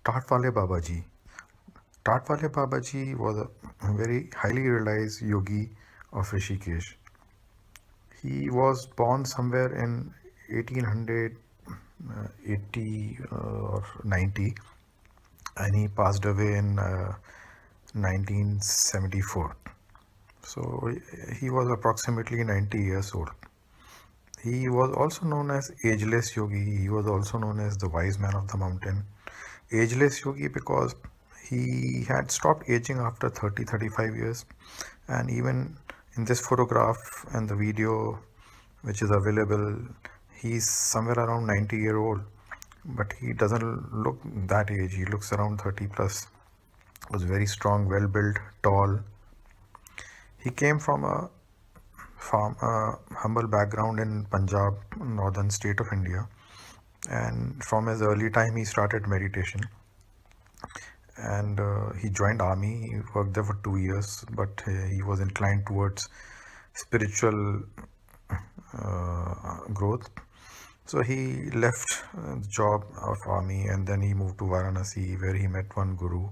Tatwale Babaji. Tatwale Babaji was a very highly realized yogi of Rishikesh. He was born somewhere in 1880 or 90, and he passed away in 1974. So he was approximately 90 years old. He was also known as Ageless Yogi. He was also known as the Wise Man of the Mountain. Ageless Yogi because he had stopped aging after 35 years, and even in this photograph and the video which is available, he's somewhere around 90-year-old, but he doesn't look that age. He looks around 30 plus. Was very strong, well built, tall. He came from a humble background in Punjab, northern state of India, and from his early time he started meditation, and he joined army. He worked there for 2 years, but he was inclined towards spiritual growth, so he left the job of army, and then he moved to Varanasi, where he met one guru,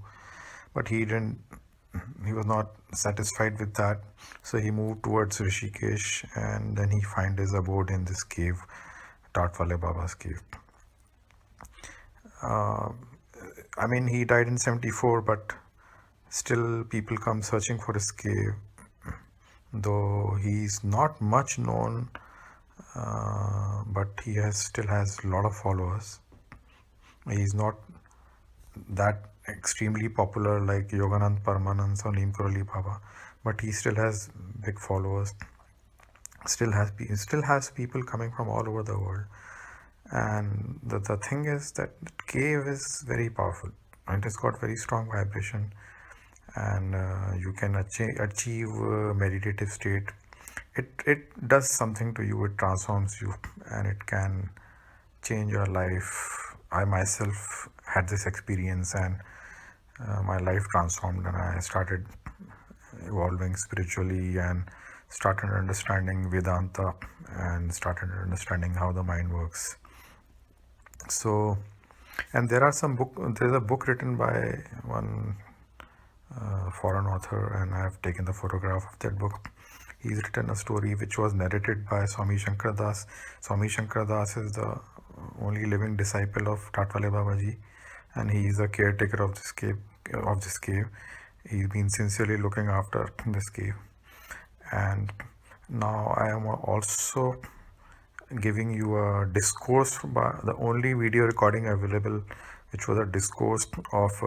but he was not satisfied with that, so he moved towards Rishikesh, and then he found his abode in this cave, Tatwale Baba's cave. I mean, he died in 74, but still people come searching for his cave, though he's not much known, but he still has a lot of followers. He's not that extremely popular like Yoganand Paramanand or Neem Karoli Baba, but he still has big followers, still has people coming from all over the world. And the thing is that the cave is very powerful, and it's got very strong vibration, and you can achieve meditative state. It does something to you, it transforms you, and it can change your life. I myself had this experience, and my life transformed, and I started evolving spiritually and started understanding Vedanta and started understanding how the mind works. So, and there's a book written by one foreign author, and I have taken the photograph of that book. He's written a story which was narrated by Swami Shankar Das. Swami Shankar Das is the only living disciple of Tatwale Babaji, and he is a caretaker of this cave. He's been sincerely looking after this cave, and now I am also giving you a discourse by the only video recording available, which was a discourse of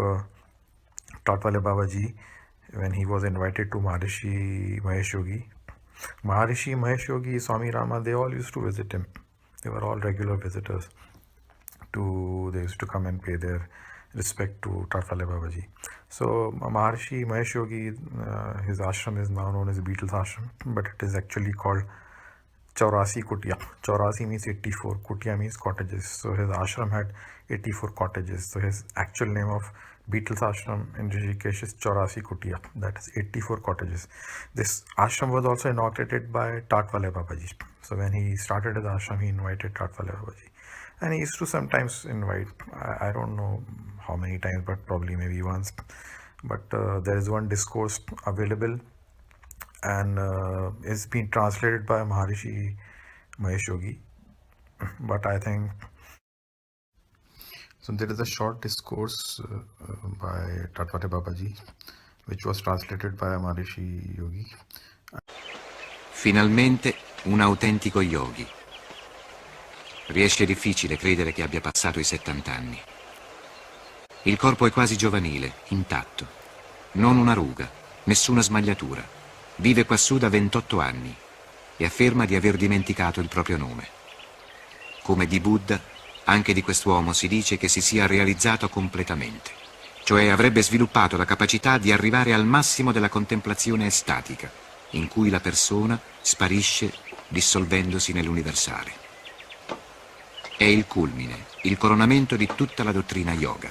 Tatwale Babaji when he was invited to Maharishi Mahesh Yogi. Maharishi Mahesh Yogi, Swami Rama, they all used to visit him. They were all regular visitors. They used to come and pay their respect to Tatwale Babaji. So Maharishi Mahesh Yogi, his ashram is now known as Beatles Ashram, but it is actually called Chaurasi Kutia. Chaurasi means 84, Kutia means cottages. So his ashram had 84 cottages. So his actual name of Beatles Ashram in Rishikesh is Chaurasi Kutia. That is 84 cottages. This ashram was also inaugurated by Tatwale Babaji. So when he started his ashram, he invited Tatwale Babaji. And he used to sometimes invite, I don't know how many times, but probably maybe once. But there is one discourse available, and it's been translated by Maharishi Mahesh Yogi. But I think, so there is a short discourse by Tatwale Babaji, which was translated by Maharishi Yogi. Finalmente un autentico yogi. Riesce difficile credere che abbia passato i 70 anni. Il corpo è quasi giovanile, intatto. Non una ruga, nessuna smagliatura. Vive quassù da 28 anni e afferma di aver dimenticato il proprio nome. Come di Buddha, anche di quest'uomo si dice che si sia realizzato completamente, cioè avrebbe sviluppato la capacità di arrivare al massimo della contemplazione estatica, in cui la persona sparisce dissolvendosi nell'universale. È il culmine, il coronamento di tutta la dottrina yoga.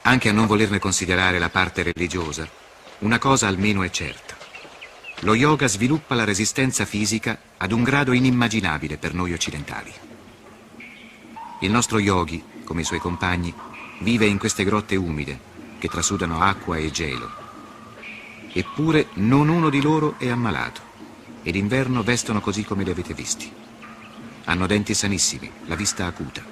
Anche a non volerne considerare la parte religiosa, una cosa almeno è certa. Lo yoga sviluppa la resistenza fisica ad un grado inimmaginabile per noi occidentali. Il nostro yogi, come i suoi compagni, vive in queste grotte umide che trasudano acqua e gelo. Eppure non uno di loro è ammalato e d'inverno vestono così come li avete visti. Hanno denti sanissimi, la vista acuta.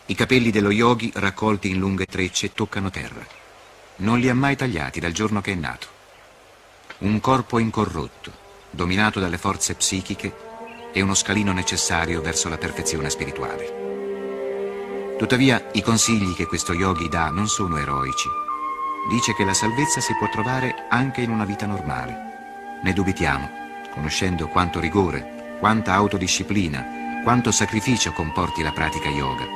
I capelli dello yogi, raccolti in lunghe trecce, toccano terra. Non li ha mai tagliati dal giorno che è nato. Un corpo incorrotto, dominato dalle forze psichiche, è uno scalino necessario verso la perfezione spirituale. Tuttavia, i consigli che questo yogi dà non sono eroici. Dice che la salvezza si può trovare anche in una vita normale. Ne dubitiamo, conoscendo quanto rigore, quanta autodisciplina, quanto sacrificio comporti la pratica yoga.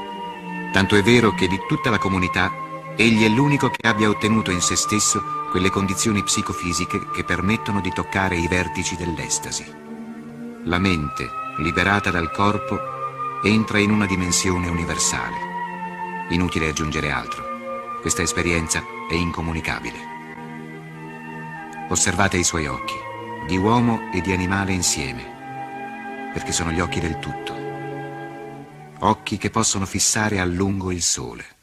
Tanto è vero che di tutta la comunità, egli è l'unico che abbia ottenuto in se stesso quelle condizioni psicofisiche che permettono di toccare i vertici dell'estasi. La mente, liberata dal corpo, entra in una dimensione universale. Inutile aggiungere altro. Questa esperienza è incomunicabile. Osservate i suoi occhi, di uomo e di animale insieme, perché sono gli occhi del tutto. Occhi che possono fissare a lungo il sole.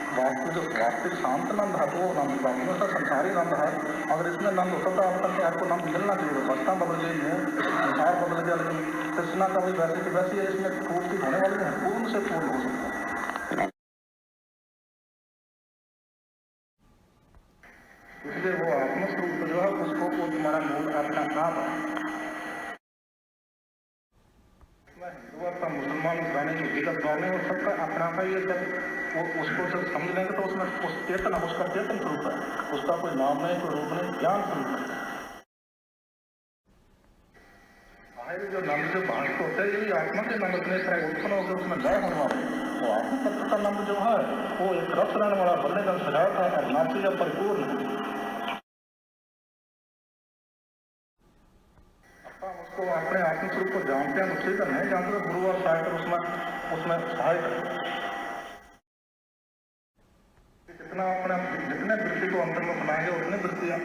वास्तविक शांत नंद है वो नंद बाकी में संसारी नंद है। अगर इसमें नंद होता तो अब तक आपको नंद मिलना चाहिए। अवस्था बदल गई है, संसार बदल गया, लेकिन कृष्णा का भी वैसे की वैसी है, इसमें पूर्ति होने वाली है, पूर्ण से पूर्ण हो सकता है। इसलिए वो आत्मस्वरूप जो है उसको वो तुम्हारा मूल अपना आप है। हिंदू का मुसलमान गाने विगत गाने और सबका अपना का ये जब वो उसको जब समझ लेंगे तो उसमें उस चेतन उसका चेतन स्वरूप है, उसका कोई नाम नहीं, कोई रूप नहीं, ज्ञान स्वरूप है। जो नंद जो भाषित होते हैं ये आत्मा के नंद इतने सारे उत्पन्न होकर उसमें लय होने वाले, वो आत्मा तत्व का नंद जो है वो एक रस रहने वाला बनने का सजावट है, अविनाशी या परिपूर्ण है। उसको अपने आत्म स्वरूप को जानते हैं तो ठीक है, नहीं जानते तो गुरु और सहायक उसमें सहायक है। जितना अपने जितने वृत्ति को अंतर में बनाएंगे उतने वृत्तियाँ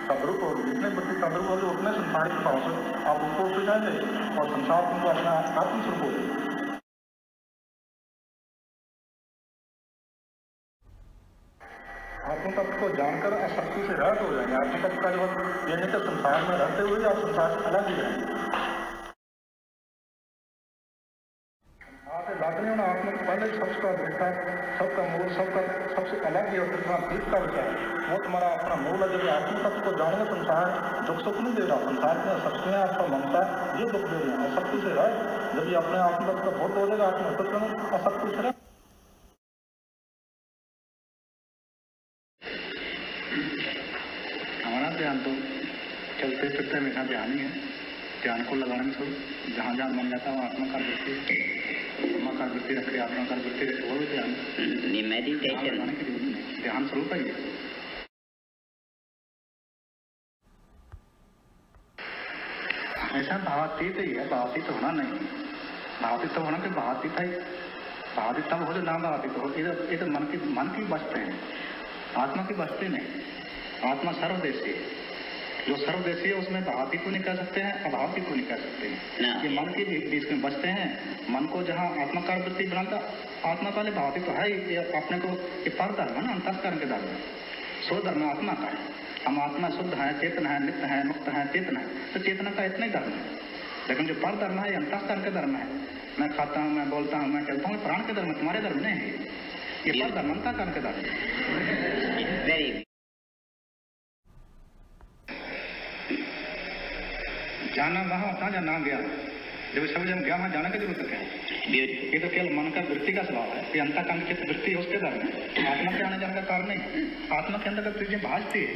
तद्रुप होगी, जितने वृत्ति तद्रुप होगी उतने संसारिक भाव से आप उसको उठ जाएंगे और संसार तुमको अपना आत्म स्वरूप होगी। आत्म तत्व को जानकर असक्ति से रहित हो जाएंगे। आत्म तत्व का जो ये नहीं कि संसार में रहते हुए आप संसार से अलग ही रहेंगे। लागने होना आत्मा को पहले सबका देखा, सबका मूल, सबसे अलग ही और भीत का विषय है, वो तुम्हारा अपना मूल है। जब आत्म तत्व को जानेंगे संसार दुख सुख नहीं दे रहा, संसार में शक्तियाँ आपका ममता ये दुख दे रही है, असक्ति से रहे। जब ये अपने आत्म तत्व का बोध हो जाएगा आत्म तत्व में असक्ति से रहे। हमारा ध्यान तो चलते फिरते मेरा ध्यान ही है, ध्यान को लगाने में छोड़ जहाँ जहाँ मन जाता है वो आत्मा का वृत्ति रखे, आत्मा का वृत्ति रखे, वो भी ध्यान मेडिटेशन ध्यान स्वरूप है। ऐसा भावातीत ही है, भावातीत होना नहीं, भावातीत तो होना कि भावातीत है, भावातीत तब हो जो ना भावातीत हो। ये तो मन की बसते हैं, आत्मा की बसते नहीं। आत्मा सर्वदेशी है, जो सर्वदेशी है उसमें भावाती को नहीं कह सकते हैं, अभावती को नहीं कह सकते हैं। ये मन के बीच में बसते हैं। मन को जहाँ आत्माकार वृत्ति बनाता, आत्मा वाले भावाती तो है ही, अपने को ये पर धर्म है ना, अंतःकरण के धर्म, सो धर्म आत्मा का है। हम आत्मा शुद्ध है, चेतन है, नित्य है, मुक्त है, चेतन है, तो चेतना का इतना ही धर्म है। लेकिन जो पर धर्म है अंतःकरण का धर्म है, मैं खाता हूँ, मैं बोलता हूँ, मैं चलता हूँ, प्राण के धर्म, तुम्हारे धर्म नहीं है। ये पर धर्म अंतःकरण के धर्म है। जाना वहाँ था या ना गया, जब सब जब गया वहाँ जाना की जरूरत है। ये तो केवल मन का वृत्ति का स्वभाव है, ये अंतःकरण की वृत्ति उसके धर्म है। आत्मा के आने जाने का कारण नहीं, आत्मा के अंदर चीजें भाजती है।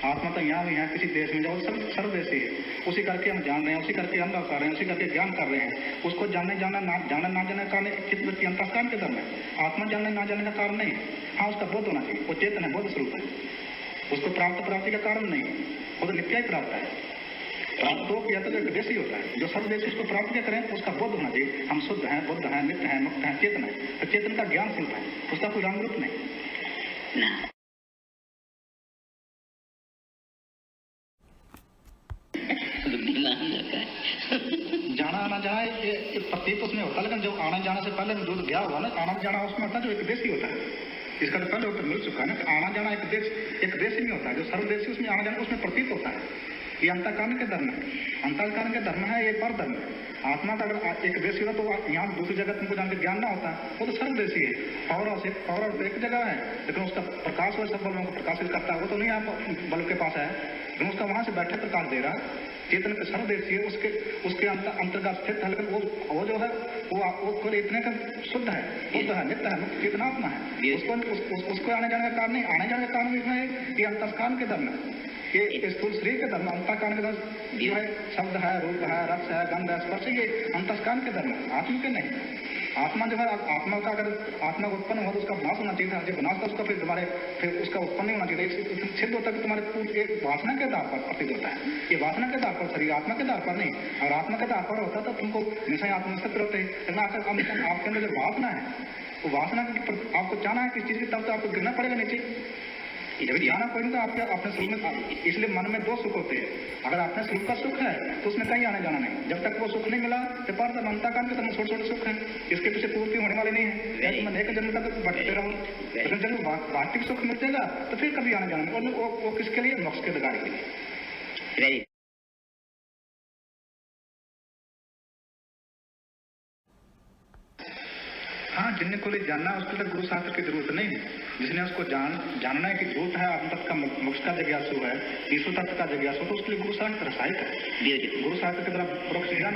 आत्मा तो यहाँ भी यहाँ किसी देश में जाओ, सब सर्वदेशी है, उसी करके हम जान रहे हैं, उसी करके अनुभव कर रहे हैं, उसी करके ज्ञान कर रहे हैं। उसको जानने जाना ना जाने का कारण चित्त वृत्ति अंतःकरण के धर्म है। आत्मा जानने ना जाने का कारण नहीं। हाँ, उसका बोध होना चाहिए, वो चेतन है, बोध स्वरूप है, उसको प्राप्ति का कारण नहीं, वो तो नित्य ही प्राप्त है। प्राप्त हो या तो एक देशी होता है, जो सर्वदेशी उसको प्राप्त क्या करें, उसका बोध होना चाहिए, हम शुद्ध हैं, बुद्ध हैं, नित्य हैं, मुक्त हैं, चेतन है। तो चेतन का ज्ञान स्वरूप है, उसका कोई रंग रूप नहीं। जाना आना जाना ये प्रतीत उसमें होता है, लेकिन जो आना जाना से पहले जो गया हुआ ना, आना जाना उसमें होता है जो एक देशी होता है। इसका तो पहले उत्तर मिल चुका है ना कि आना जाना एक देश ही नहीं होता है। जो सर्वदेशी उसमें आना जाना उसमें प्रतीत होता है। ये अंतःकरण के धर्म है, अंतःकरण के धर्म है, ये पर धर्म है। आत्मा का अगर एक देशी होता तो यहाँ दूसरी जगह तुमको जान के ज्ञान ना होता, वो तो सर्वदेशी है। पावर एक जगह है, लेकिन उसका प्रकाश वो सब बलों को प्रकाशित करता है, वो तो नहीं आप बल के पास है, लेकिन उसका वहां से बैठे प्रकाश दे रहा है। चेतन के सर्वदेशी है, उसके अंतर्गत स्थित है, लेकिन वो जो है वो इतने का शुद्ध है, बुद्ध है, नित्य है, मुक्त चेतनात्मा है। उसको आने जाने का कारण नहीं, आने जाने का कारण है ये अंतःकरण के धर्म है। ये स्थूल शरीर के धर्म, अंतःकरण के धर्म जो है शब्द है, रूप है, रस है, गंध है, स्पर्श, ये अंतःकरण के धर्म है, आत्मा के नहीं। आत्मा जो है, आत्मा का अगर आत्मा का उत्पन्न हुआ तो उसका विनाश होना चाहिए था। जब विनाश था उसका फिर उसका उत्पन्न नहीं होना चाहिए। सिद्ध होता है कि तुम्हारे एक वासना के आधार पर प्रतीत होता है। ये वासना के आधार पर शरीर, आत्मा के आधार पर नहीं। और आत्मा के आधार पर होता तो तुमको निश्चय आत्मनिष्ठ रहते हैं। लेकिन आपके अंदर जो वासना है, वो वासना आपको चाहना है किस चीज की, तब तो आपको गिरना पड़ेगा नीचे। जब जाना कोई नहीं तो आपके अपने स्वरूप में, इसलिए मन में दो सुख होते हैं। अगर अपने स्वरूप का सुख है तो उसमें कहीं आने जाना नहीं। जब तक वो सुख नहीं मिला तो पर मनता काम के तो छोटे छोटे सुख है, इसके पीछे पूर्ति होने वाली नहीं है। मैं एक जन्म तक बढ़ते रहो, लेकिन जब वास्तविक सुख मिल जाएगा तो फिर कभी आने जाना नहीं। और वो किसके लिए? मोक्ष के अधिकारी के लिए। हाँ, जिनने को लिए जानना उसके लिए गुरु शास्त्र की जरूरत नहीं है। जिसने उसको जानना की जरूरत है, आत्म तत्व का मोक्ष का जिज्ञासु है, ईश्वर तत्व का जिज्ञासु, तो उसके लिए गुरु शास्त्र रसायक है। गुरु शास्त्र के द्वारा परोक्ष ज्ञान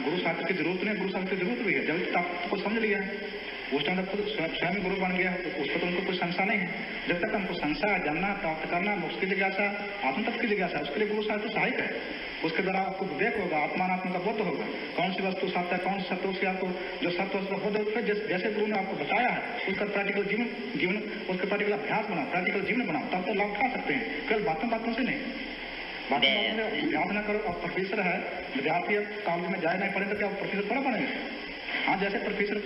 गुरु शास्त्र की जरूरत नहीं, गुरु शास्त्र की जरूरत भी है। जब तक को समझ लिया है उस टाइम तक स्वयं गुरु बन गया, उसको तो उनको कोई संशय नहीं है। जब तक हमको संशय जानना, प्राप्त करना, मोक्ष की जिज्ञासा, आत्म तत्व की जिज्ञासा, उसके लिए गुरु शास्त्र सहायक है। उसके द्वारा आपको विवेक होगा, आत्मात्म का बोध होगा, कौन सी वस्तु सत्य है, कौन सी सत्य, उसकी आपको जो सत्य वस्तु बोध होगा। जैसे गुरु ने आपको बताया है उसका प्रैक्टिकल जीवन उसका प्रैक्टिकल अभ्यास बनाओ, प्रैक्टिकल जीवन बनाओ, तब तो लाभ उठा सकते हैं। केवल बातों से नहीं, बातों में अभ्यास न करो। अब प्रोफेसर है, विद्यार्थी कॉलेज में जाए नहीं पड़े तो क्या प्रोफेसर थोड़ा बनेगा? हाँ, जैसे प्रोफेसर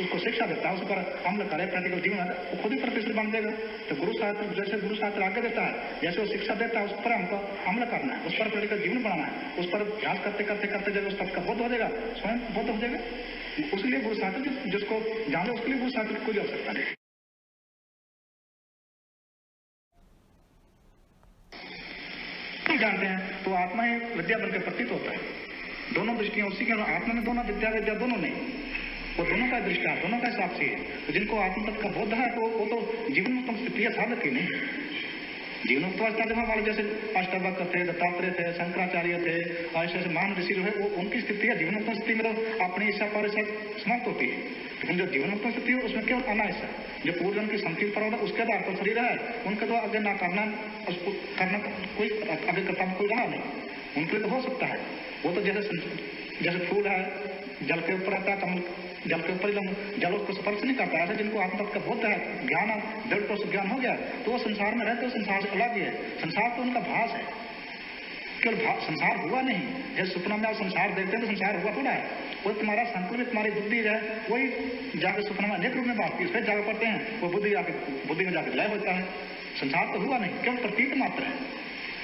उसको शिक्षा देता है, उस पर अमल करे, प्रैक्टिकल जीवन है, वो खुद ही प्रोफेसर बन जाएगा। तो गुरु शास्त्र जैसे गुरु शास्त्र आगे देता है, जैसे वो शिक्षा देता है, उस पर हमको अमल करना है, उस पर प्रैक्टिकल जीवन बनाना है, उस पर अभ्यास करते करते करते जब उस तत्व का बोध हो जाएगा, स्वयं बोध हो जाएगा। उसके लिए गुरु शास्त्र जिसको जाने उसके लिए गुरु शास्त्र की कोई आवश्यकता नहीं। जानते हैं तो आत्मा ही विद्या बन के प्रतीत होता है। दोनों दृष्टियां उसी के, आत्मा में दोनों विद्या दोनों नहीं, वो दोनों का दृष्टा, दोनों का साक्षी है। तो जिनको आत्म तत्व का बोध है तो वो तो जीवन में स्थिति साधक ही नहीं। जीवन मुक्त अवस्था जब वाले जैसे अष्टावक्र थे, दत्तात्रेय थे, शंकराचार्य थे, ऐसे ऐसे महान ऋषि जो है वो उनकी स्थिति है जीवन मुक्त स्थिति में तो अपनी इच्छा पर समाप्त होती है। लेकिन जो जीवन मुक्त स्थिति है उसमें केवल अनाइच्छा, जो पूर्वजन्म की संचित पर उसके आधार पर शरीर है, उनके तो आगे ना करना, उसको करना कोई आगे कर्तव्य कोई रहा नहीं। उनके लिए तो हो सकता है, वो तो जैसे फूल है जल के ऊपर आता है, कमल जल के ऊपर जल उसको स्पर्श नहीं करता। ऐसे जिनको आत्म तत्व का बोध है, ज्ञान जड़ को ज्ञान हो गया तो वो संसार में रहते, संसार से अलग ही है। संसार तो उनका भास है, केवल संसार हुआ नहीं। जैसे सपना में आप संसार देखते हैं तो संसार हुआ थोड़ा है, वो तुम्हारा संकल्प, तुम्हारी बुद्धि है, वही जाके सपना में अनेक रूप में बात की, फिर जाकर पढ़ते हैं, वो बुद्धि में जाकर लय होता है। संसार तो हुआ नहीं, केवल प्रतीत मात्र है।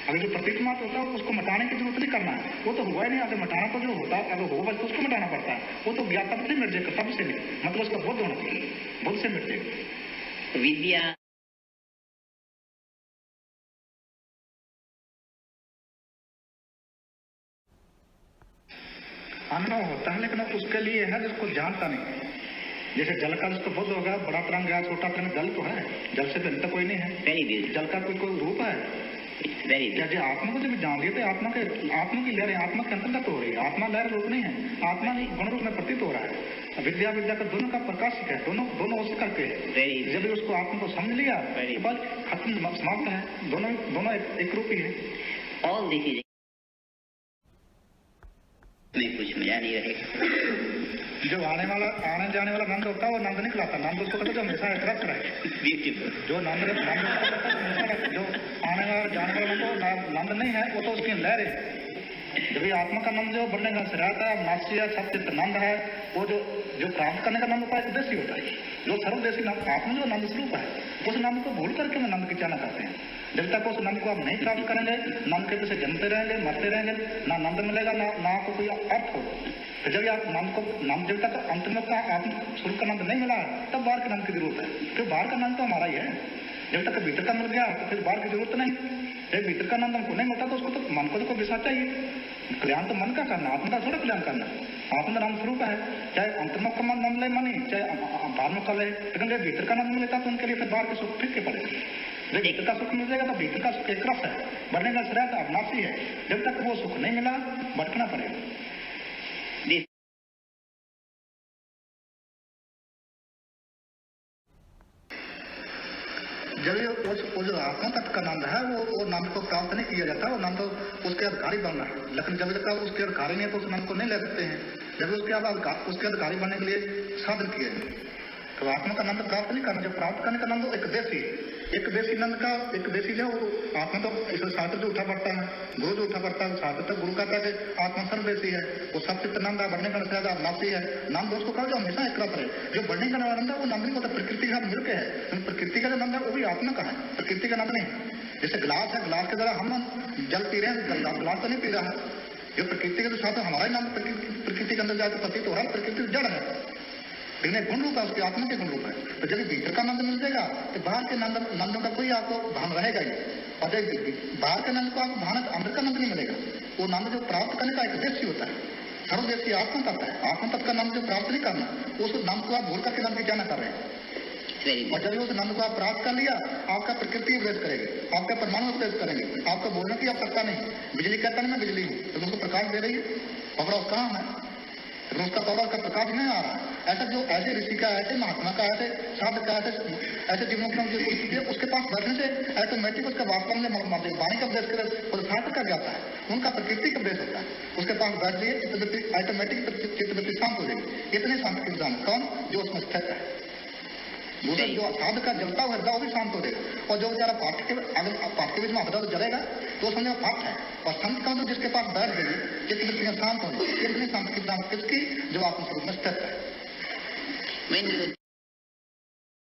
अगर जो प्रतीत मात्र होता है उसको मिटाने की जरूरत नहीं करना है, वो तो हुआ ही नहीं। अगर मिटाना तो जो होता है, अगर हो बस तो उसको मिटाना पड़ता है। वो तो ज्ञाता से मिट जाएगा, तब से नहीं, मतलब उसका बोध होना चाहिए, बोध से मिट जाएगा। विद्या अनुभव होता है, लेकिन उसके लिए है जिसको जानता नहीं। जैसे जल का जिसको बोध होगा, बड़ा तरंग है, छोटा तरंग, जल तो है, जल से भिन्न तो कोई नहीं है। जल का कोई रूप है जैसे आत्मा को जब जान लिया तो आत्मा की लहर, आत्मा के अंतर्गत हो रही है। आत्मा लहर रूप नहीं है, आत्मा ही गुण रूप में प्रतीत हो रहा है। विद्या का दोनों का प्रकाशिक है, दोनों उससे करके है। जब उसको आत्मा को समझ लिया तो बस खत्म, समाप्त है। दोनों एक रूप ही है। ऑल दिस में कुछ मजा नहीं रहेगा। जो आने जाने वाला नंद होता है वो नंद नहीं खिलाता, नंद उसको कहते जो हमेशा एक रख रहे। जो नंद जो आने वाला जाने वाला नंद नहीं है, वो तो उसकी लहर है। जब आत्मा का नंद जो बनने का रहता है, नास्ती है, सत्य नंद है, वो जो प्राप्त करने का नंद होता है उद्देश्य होता है। जो सर्वदेशी नंद, आत्मा जो नंद स्वरूप है, उस नंद को भूल करके हम नंद की चाहना करते हैं। जब तक उस नंद को आप नहीं प्राप्त करेंगे, नंद के पीछे जमते रहेंगे, मरते रहेंगे, ना नंद मिलेगा, ना आपको कोई अर्थ होगा। तो जब आप नंद जब तक अंत में आत्म स्वरूप का नंद नहीं मिला तब बाहर के नंद की जरूरत है। फिर बाहर का नंद तो हमारा ही है। जब तक भीतर का मिल गया तो फिर बाहर की जरूरत नहीं। जब भीतर का नंद हमको नहीं मिलता तो उसको तो मन को तो कोई विषय चाहिए। कल्याण तो मन का करना, आत्मा का थोड़ा कल्याण करना। आत्मा नाम स्वरूप है, चाहे अंतर्मुख का नंद ले मनी, चाहे बाहर का ले, लेकिन जब भीतर का नंद मिलेगा तो उनके लिए फिर बाहर के सुख फिर के पड़े। जब भीतर का सुख मिल जाएगा तो भीतर का सुख एक रस है, बढ़ने का श्रेय तो अविनाशी है। जब तक वो सुख नहीं मिला भटकना पड़ेगा। जब वो जो आत्मा तत्व का नंद है वो नंद को प्राप्त नहीं किया जाता, वो नंद उसके अधिकारी बनना है। लेकिन जब तक उसके अधिकारी नहीं है तो उस नंद को नहीं ले सकते हैं। जब उसके अधिकारी बनने के लिए साधन किए तो आत्मा का नंद प्राप्त नहीं करना। जो प्राप्त करने का नंद एक देशी है, एक देसी नंद का एक देसी जो आत्मा तो इस शास्त्र जो उठा पड़ता है, गुरु जो उठा पड़ता है शास्त्र तो गुरु कहता है कि आत्मा सर्वदेशी है, वो सब चित्त नंद है, बढ़ने का नशा अविनाशी है। नंद उसको कहा जो हमेशा एक रहे, जो बढ़ने का नंद है वो नंद नहीं होता, प्रकृति के साथ मिलकर है, लेकिन प्रकृति का जो नंद है वो भी आत्मा का है, प्रकृति का नंद नहीं। जैसे गिलास है, गिलास के द्वारा हम जल पी रहे हैं, गिलास तो नहीं पी रहा है। जो प्रकृति के जो साथ हमारा नंद प्रकृति के अंदर जाकर प्रतीत हो रहा है, प्रकृति जड़ है, लेकिन एक गुण रूप है, उसकी आत्मा के गुण रूप है। तो जब भीतर का नंद मिल जाएगा तो बाहर के नंदों का कोई आपको भान रहेगा ही, और जब बाहर के नंद को आपको भान अंदर का नंद नहीं मिलेगा। वो नंद जो प्राप्त करने का एक उद्देश्य होता है, सर्वदेशी आत्मा तत्व है, आत्मा तत्व का नंद जो प्राप्त नहीं करना, उस नंद को आप भूल करके नंद की क्या न कर रहे हैं। और जब उस नंद को आप प्राप्त कर लिया, आपका प्रकृति उपदेश करेगी, आपका परमाणु उपदेश करेंगे, आपको बोलने की आवश्यकता नहीं। बिजली कहता नहीं मैं बिजली हूँ, तो उनको प्रकाश दे रही है, पावर हाउस कहाँ है, तो उसका पावर का प्रकाश नहीं आ रहा है। ऐसा जो ऐसे ऋषि का, ऐसे महात्मा का, ऐसे साधक का, ऐसे जीवनों की उसके पास बैठने से ऑटोमेटिक उसका वास्तव में वाणी का उपदेश कर साधक कर जाता है, उनका प्रकृति का उपदेश होता है। उसके पास बैठ जाइए, चित्तवृत्ति ऑटोमेटिक चित्तवृत्ति शांत हो जाएगी। इतने शांत के विधान कौन, जो उसमें स्थित है। दूसरा जो साधक का जलता हुआ हृदय वो भी शांत हो जाएगा, और जो बेचारा पाठ के बीच में हृदय तो जलेगा तो समझो पाठ है। और संत का तो जिसके पास बैठ गई चित्तवृत्तियां शांत हो जाएगी, इतनी शांत की किसकी, जो आत्मस्वरूप में स्थित है।